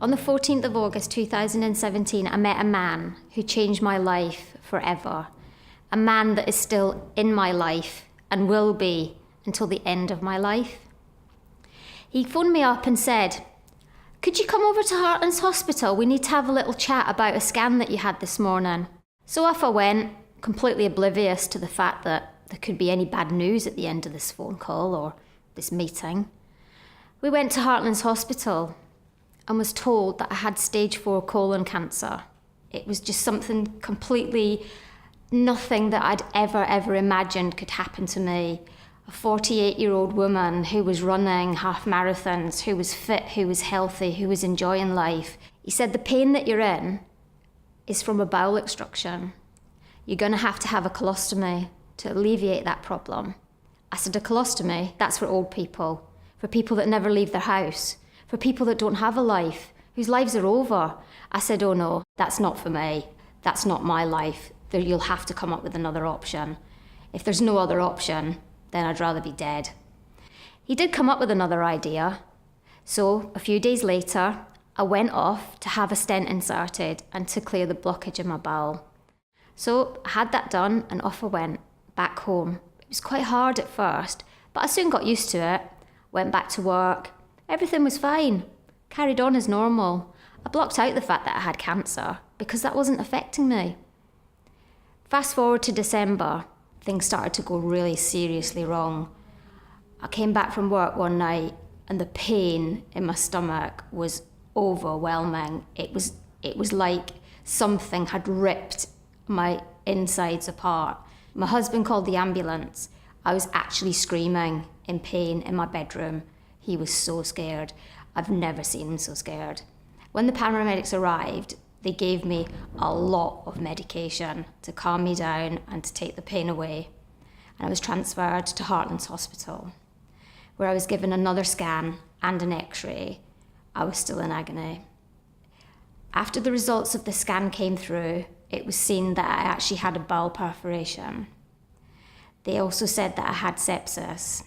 On the 14th of August 2017, I met a man who changed my life forever. A man that is still in my life and will be until the end of my life. He phoned me up and said, "Could you come over to Heartlands Hospital? We need to have a little chat about a scan that you had this morning." So off I went, completely oblivious to the fact that there could be any bad news at the end of this phone call or this meeting. We went to Heartlands Hospital and was told that I had stage 4 colon cancer. It was just something completely, nothing that I'd ever imagined could happen to me. A 48-year-old woman who was running half marathons, who was fit, who was healthy, who was enjoying life. He said, "The pain that you're in is from a bowel obstruction. You're gonna have to have a colostomy to alleviate that problem." I said, "A colostomy? That's for old people, for people that never leave their house, for people that don't have a life, whose lives are over." I said, "Oh no, that's not for me. That's not my life. You'll have to come up with another option. If there's no other option, then I'd rather be dead." He did come up with another idea. So a few days later, I went off to have a stent inserted and to clear the blockage in my bowel. So I had that done and off I went, back home. It was quite hard at first, but I soon got used to it. Went back to work. Everything was fine. Carried on as normal. I blocked out the fact that I had cancer because that wasn't affecting me. Fast forward to December, things started to go really seriously wrong. I came back from work one night and the pain in my stomach was overwhelming. It was like something had ripped my insides apart. My husband called the ambulance. I was actually screaming in pain in my bedroom. He was so scared. I've never seen him so scared. When the paramedics arrived, they gave me a lot of medication to calm me down and to take the pain away. And I was transferred to Heartlands Hospital, where I was given another scan and an x-ray. I was still in agony. After the results of the scan came through, it was seen that I actually had a bowel perforation. They also said that I had sepsis,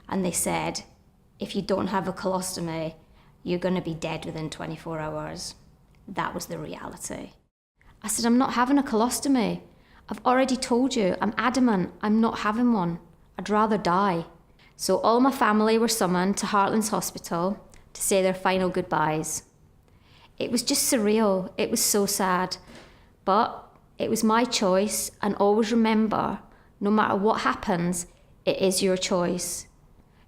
and they said, "If you don't have a colostomy, you're going to be dead within 24 hours. That was the reality. I said, "I'm not having a colostomy. I've already told you, I'm adamant, I'm not having one. I'd rather die." So all my family were summoned to Heartlands Hospital to say their final goodbyes. It was just surreal. It was so sad. But it was my choice, and always remember, no matter what happens, it is your choice.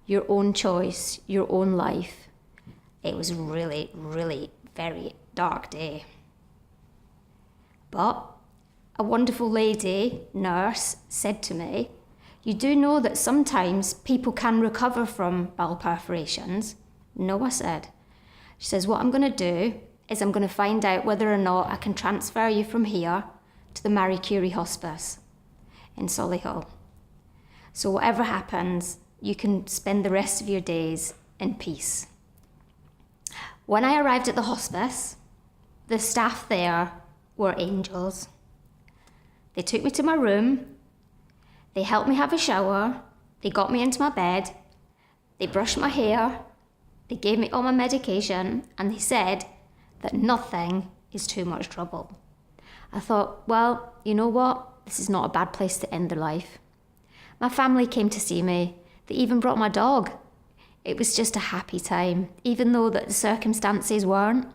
Your own choice, your own life. It was really, really very dark day. But a wonderful lady, nurse, said to me, "You do know that sometimes people can recover from bowel perforations?" "No," I said. She says, "What I'm going to do is I'm going to find out whether or not I can transfer you from here to the Marie Curie Hospice in Solihull. So whatever happens, you can spend the rest of your days in peace." When I arrived at the hospice, the staff there were angels. They took me to my room, they helped me have a shower, they got me into my bed, they brushed my hair, they gave me all my medication, and they said that nothing is too much trouble. I thought, well, you know what? This is not a bad place to end their life. My family came to see me. They even brought my dog. It was just a happy time, even though that the circumstances weren't.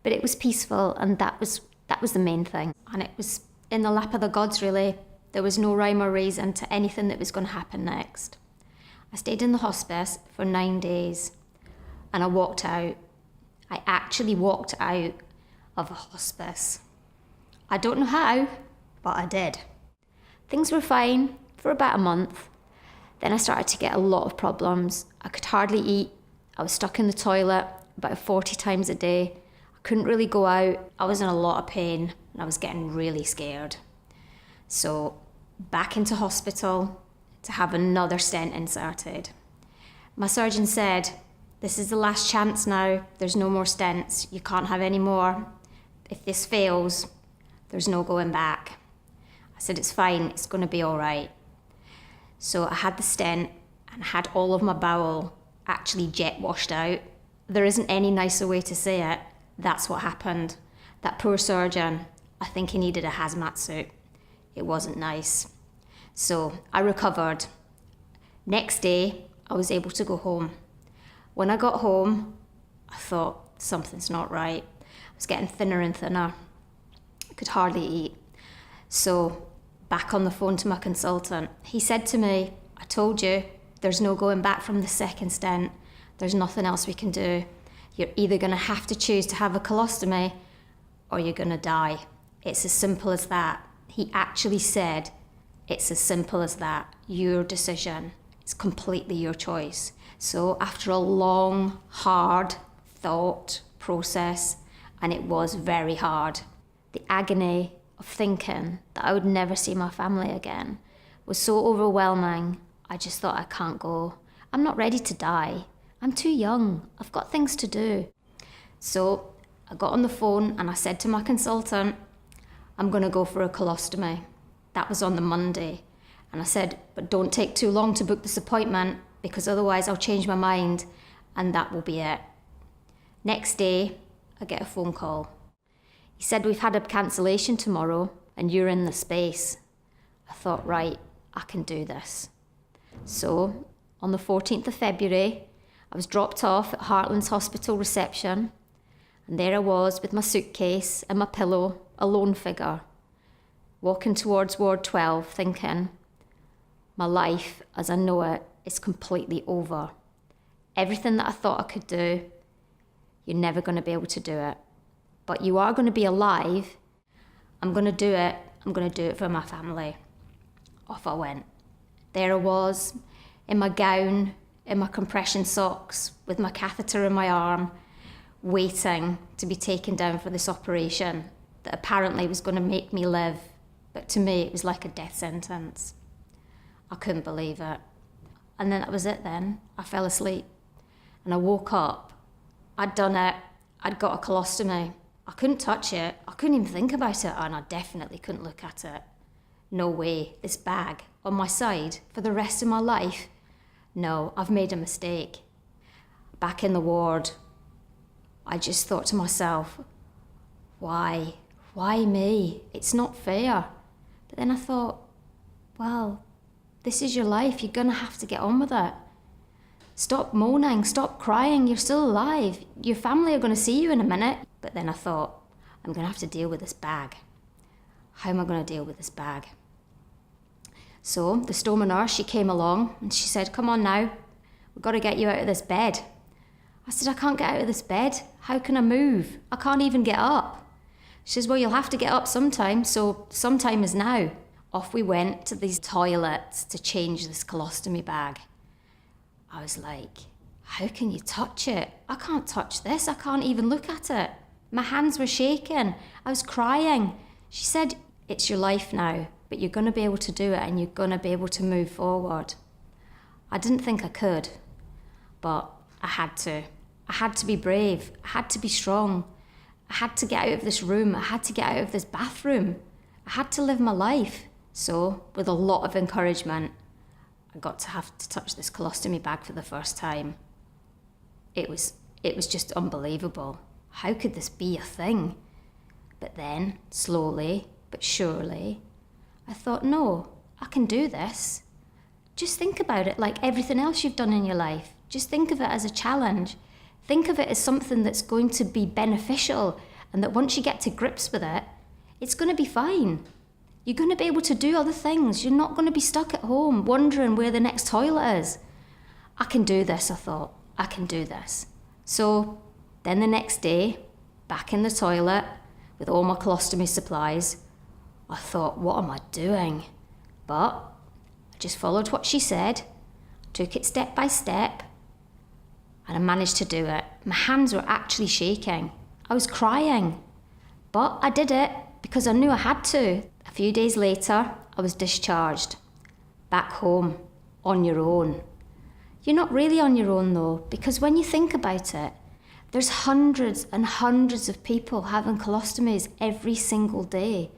But it was peaceful, and that was the main thing. And it was in the lap of the gods, really. There was no rhyme or reason to anything that was going to happen next. I stayed in the hospice for 9 days, and I walked out. I actually walked out of a hospice. I don't know how, but I did. Things were fine for about a month. Then I started to get a lot of problems. I could hardly eat. I was stuck in the toilet about 40 times a day. I couldn't really go out. I was in a lot of pain and I was getting really scared. So back into hospital to have another stent inserted. My surgeon said, "This is the last chance now. There's no more stents. You can't have any more. If this fails, there's no going back." I said, "It's fine. It's going to be all right." So I had the stent and had all of my bowel actually jet washed out. There isn't any nicer way to say it. That's what happened. That poor surgeon, I think he needed a hazmat suit. It wasn't nice. So I recovered. Next day, I was able to go home. When I got home, I thought, something's not right. I was getting thinner and thinner. I could hardly eat. So back on the phone to my consultant, he said to me, I told you, there's no going back from the second stent. There's nothing else we can do. You're either going to have to choose to have a colostomy or you're going to die. It's as simple as that. He actually said, it's as simple as that. Your decision. It's completely your choice. So after a long, hard thought process, and it was very hard, the agony of thinking that I would never see my family again was so overwhelming. I just thought, I can't go. I'm not ready to die. I'm too young. I've got things to do. So I got on the phone and I said to my consultant, I'm going to go for a colostomy. That was on the Monday. And I said, but don't take too long to book this appointment because otherwise I'll change my mind and that will be it. Next day, I get a phone call. He said, we've had a cancellation tomorrow and you're in the space. I thought, right, I can do this. So on the 14th of February, I was dropped off at Heartlands Hospital reception, and there I was with my suitcase and my pillow, a lone figure, walking towards Ward 12 thinking, my life as I know it is completely over. Everything that I thought I could do, you're never going to be able to do it. But you are going to be alive. I'm going to do it. I'm going to do it for my family. Off I went. There I was, in my gown, in my compression socks, with my catheter in my arm, waiting to be taken down for this operation that apparently was going to make me live. But to me, it was like a death sentence. I couldn't believe it. And then that was it then. I fell asleep. And I woke up. I'd done it. I'd got a colostomy. I couldn't touch it. I couldn't even think about it. And I definitely couldn't look at it. No way. This bag on my side for the rest of my life. No, I've made a mistake. Back in the ward, I just thought to myself, why? Why me? It's not fair. But then I thought, well, this is your life. You're going to have to get on with it. Stop moaning, stop crying. You're still alive. Your family are going to see you in a minute. But then I thought, I'm going to have to deal with this bag. How am I going to deal with this bag? So the stoma nurse, she came along and she said, come on now, we've got to get you out of this bed. I said, I can't get out of this bed. How can I move? I can't even get up. She says, well, you'll have to get up sometime. So sometime is now. Off we went to these toilets to change this colostomy bag. I was like, how can you touch it? I can't touch this. I can't even look at it. My hands were shaking. I was crying. She said, it's your life now, but you're going to be able to do it and you're going to be able to move forward. I didn't think I could, but I had to. I had to be brave. I had to be strong. I had to get out of this room. I had to get out of this bathroom. I had to live my life. So, with a lot of encouragement, I got to have to touch this colostomy bag for the first time. It was just unbelievable. How could this be a thing? But then, slowly but surely, I thought, no, I can do this. Just think about it like everything else you've done in your life. Just think of it as a challenge. Think of it as something that's going to be beneficial and that once you get to grips with it, it's going to be fine. You're going to be able to do other things. You're not going to be stuck at home wondering where the next toilet is. I can do this, I thought. I can do this. So then the next day, back in the toilet with all my colostomy supplies, I thought, what am I doing? But I just followed what she said, took it step by step, and I managed to do it. My hands were actually shaking. I was crying. But I did it because I knew I had to. A few days later, I was discharged. Back home, on your own. You're not really on your own though, because when you think about it, there's hundreds and hundreds of people having colostomies every single day.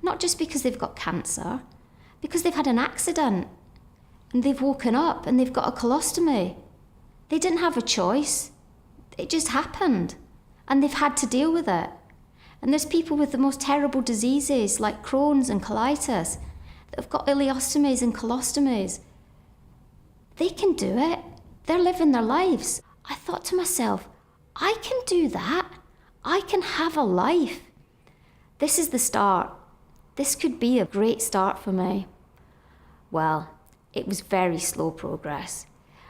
Not just because they've got cancer, because they've had an accident and they've woken up and they've got a colostomy. They didn't have a choice. It just happened. and they've had to deal with it. And there's people with the most terrible diseases like Crohn's and colitis that have got ileostomies and colostomies. They can do it. They're living their lives. I thought to myself, I can do that. I can have a life. This is the start. This could be a great start for me. Well, it was very slow progress.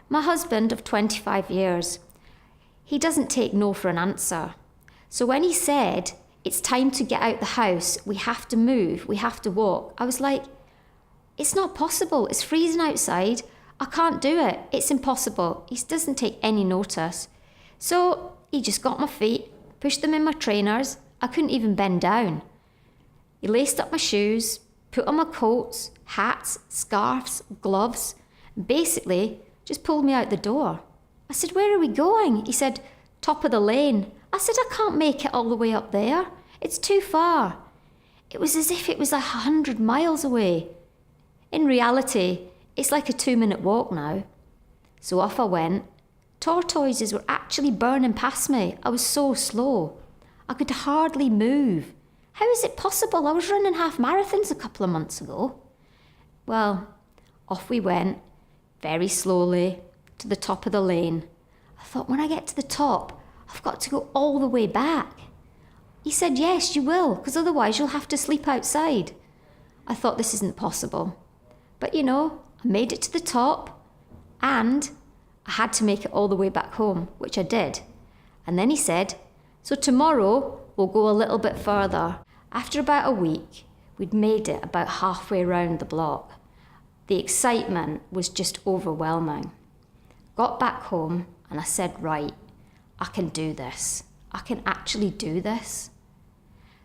My husband of 25 years, he doesn't take no for an answer. So when he said, it's time to get out the house, we have to move, we have to walk, I was like, it's not possible. It's freezing outside. I can't do it. It's impossible. He doesn't take any notice. So he just got my feet, pushed them in my trainers. I couldn't even bend down. He laced up my shoes, put on my coats, hats, scarves, gloves, and basically just pulled me out the door. I said, where are we going? He said, top of the lane. I said, I can't make it all the way up there. It's too far. It was as if it was 100 miles away. In reality, it's like a 2-minute walk now. So off I went. Tortoises were actually burning past me. I was so slow. I could hardly move. How is it possible? I was running half marathons a couple of months ago. Well, off we went, very slowly, to the top of the lane. I thought, when I get to the top, I've got to go all the way back. He said, yes, you will, because otherwise you'll have to sleep outside. I thought, this isn't possible. But you know, I made it to the top, and I had to make it all the way back home, which I did. And then he said, so tomorrow we'll go a little bit further. After about a week, we'd made it about halfway round the block. The excitement was just overwhelming. Got back home and I said, right, I can do this. I can actually do this.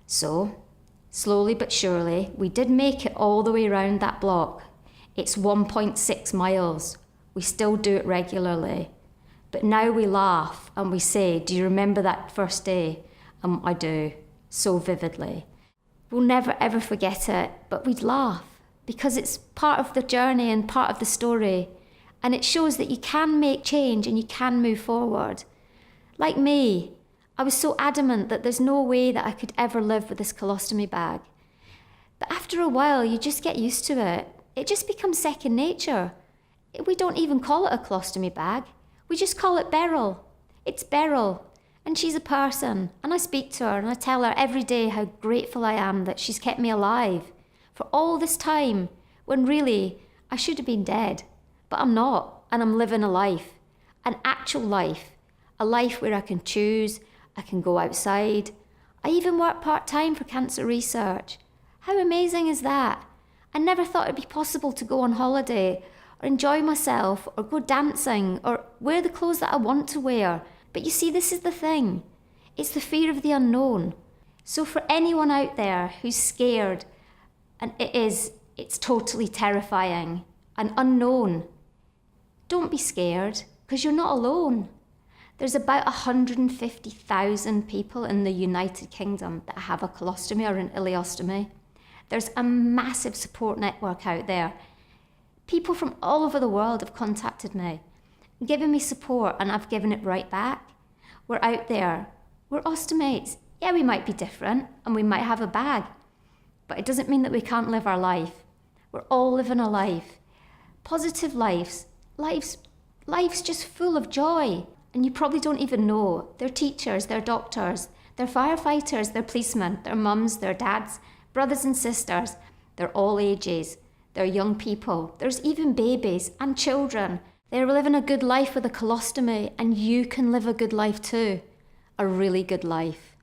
So, slowly but surely, we did make it all the way around that block. It's 1.6 miles. We still do it regularly. But now we laugh and we say, do you remember that first day? I do, so vividly. We'll never ever forget it, but we'd laugh because it's part of the journey and part of the story. And it shows that you can make change and you can move forward. Like me, I was so adamant that there's no way that I could ever live with this colostomy bag. But after a while, you just get used to it. It just becomes second nature. We don't even call it a colostomy bag. We just call it Beryl. It's Beryl. And she's a person. And I speak to her and I tell her every day how grateful I am that she's kept me alive for all this time when really I should have been dead. But I'm not. And I'm living a life. An actual life. A life where I can choose. I can go outside. I even work part-time for cancer research. How amazing is that? I never thought it'd be possible to go on holiday or enjoy myself or go dancing or wear the clothes that I want to wear. But you see, this is the thing. It's the fear of the unknown. So for anyone out there who's scared, and it's totally terrifying and unknown, don't be scared because you're not alone. There's about 150,000 people in the United Kingdom that have a colostomy or an ileostomy. There's a massive support network out there. People from all over the world have contacted me, given me support, and I've given it right back. We're out there. We're ostomates. Yeah, we might be different, and we might have a bag, but it doesn't mean that we can't live our life. We're all living a life. Positive lives. Life's just full of joy, and you probably don't even know. They're teachers, they're doctors, they're firefighters, they're policemen, they're mums, they're dads, brothers and sisters. They're all ages. They're young people. There's even babies and children. They're living a good life with a colostomy, and you can live a good life too. A really good life.